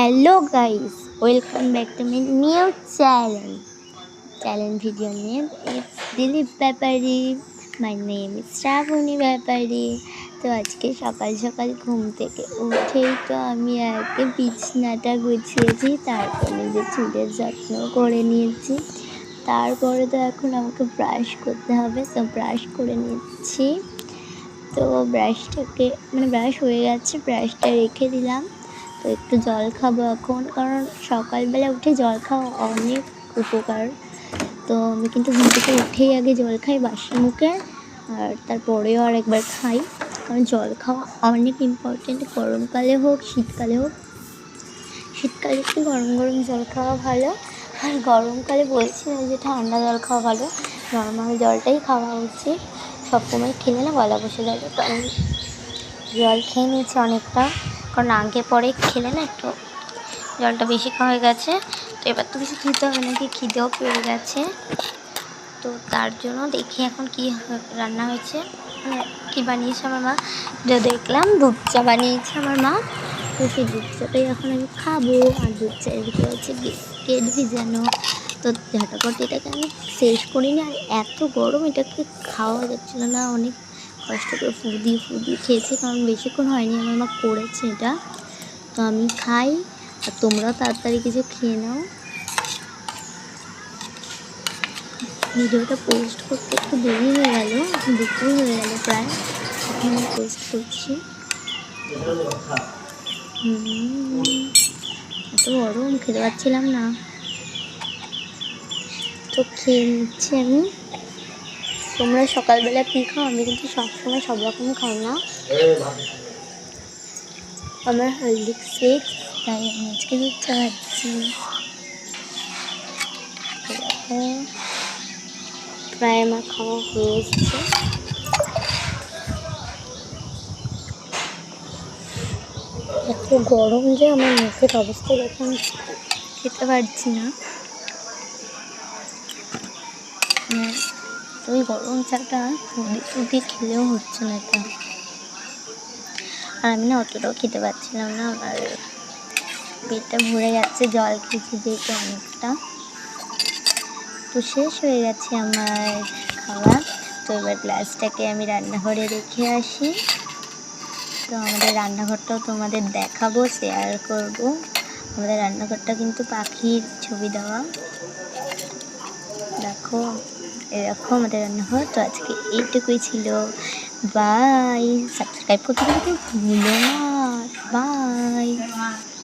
Hello guys, welcome back to my new channel video name is Dilip Byapari. My name is Shravani Byapari. তো আজকে সকাল সকাল ঘুম থেকে উঠেই তো আমি আগে বিছানাটা গুছিয়েছি, তারপর নিজের চুলের যত্ন করে নিয়েছি। তারপরে তো এখন আমাকে ব্রাশ করতে হবে, তো ব্রাশ করে নিচ্ছি। তো ব্রাশটাকে ব্রাশ হয়ে গেছে, ব্রাশটা রেখে দিলাম। তো একটু জল খাবো এখন, কারণ সকালবেলা উঠে জল খাওয়া অনেক উপকার। তো আমি কিন্তু ঘুম থেকে উঠেই আগে জল খাই বাসি মুখে, আর তারপরেও আর একবার খাই, কারণ জল খাওয়া অনেক ইম্পর্টেন্ট। গরমকালে হোক শীতকালে হোক, শীতকালে একটু গরম গরম জল খাওয়া ভালো, আর গরমকালে বলছি না যে ঠান্ডা জল খাওয়া ভালো, নর্মাল জলটাই খাওয়া উচিত। সবসময় খেলে না গলা বসে যাবে। তো আমি জল খেয়ে নিয়েছি অনেকটা, কারণ আগে পরে খেলে না একটু জলটা বেশি খাওয়া হয়ে গেছে। তো এবার তো কিছু খেতে হবে নাকি, খিদেও পেয়ে গেছে। তো তার জন্য দেখি এখন কি রান্না হয়েছে, কী বানিয়েছে আমার মা। যা দেখলাম দুধ চা বানিয়েছে আমার মা, তো সেই দুধ চাটাই এখন আমি খাবো। আর দুধ চায়ের ভিতরে হচ্ছে বিস্কিট ভিজানো। তো ঝটাপট এটাকে আমি শেষ করিনি, আর এত গরম এটাকে খাওয়া যাচ্ছিলো না। অনেক কষ্ট করে ফু দিয়ে খেয়েছি, কারণ বেশিক্ষণ হয়নি আমার মা করেছে এটা। তো আমি খাই, আর তোমরাও তাড়াতাড়ি কিছু খেয়ে নাও। ভিডিওটা পোস্ট করতে একটু দেরি হয়ে গেল, দুপুর হয়ে গেল প্রায়, এখন আমি পোস্ট করছি। এত গরম খেতে পারছিলাম না, তো খেয়ে নিচ্ছি আমি। তোমরা সকালবেলা কী খাও? আমি কিন্তু সবসময় সব রকম খাই না, আমার হেলদি শেক, তাই আমি আজকে দুধ চা খাচ্ছি। প্রায় আমার খাওয়া হয়ে এসেছে। এত গরম যে আমার মুখের অবস্থা দেখে আমি খেতে পারছি না। ওই গরম চাটা ফুটি খেলেও হচ্ছে না এটা। আর আমি না অতটাও খেতে পারছিলাম না, আমার পেটটা ভরে যাচ্ছে, জল খেয়েছি যেহেতু অনেকটা। তো শেষ হয়ে গেছে আমার খাওয়া। তো এবার গ্লাসটাকে আমি রান্নাঘরে রেখে আসি। তো আমাদের রান্নাঘরটাও তোমাদের দেখাবো, শেয়ার করব। আমাদের রান্নাঘরটা কিন্তু পাখির ছবি দেওয়া, দেখো এরকম আমাদের রান্নাঘর। তো আজকে এইটুকুই ছিল, বাই। সাবস্ক্রাইব করতে কিন্তু ভুলো না, বাই।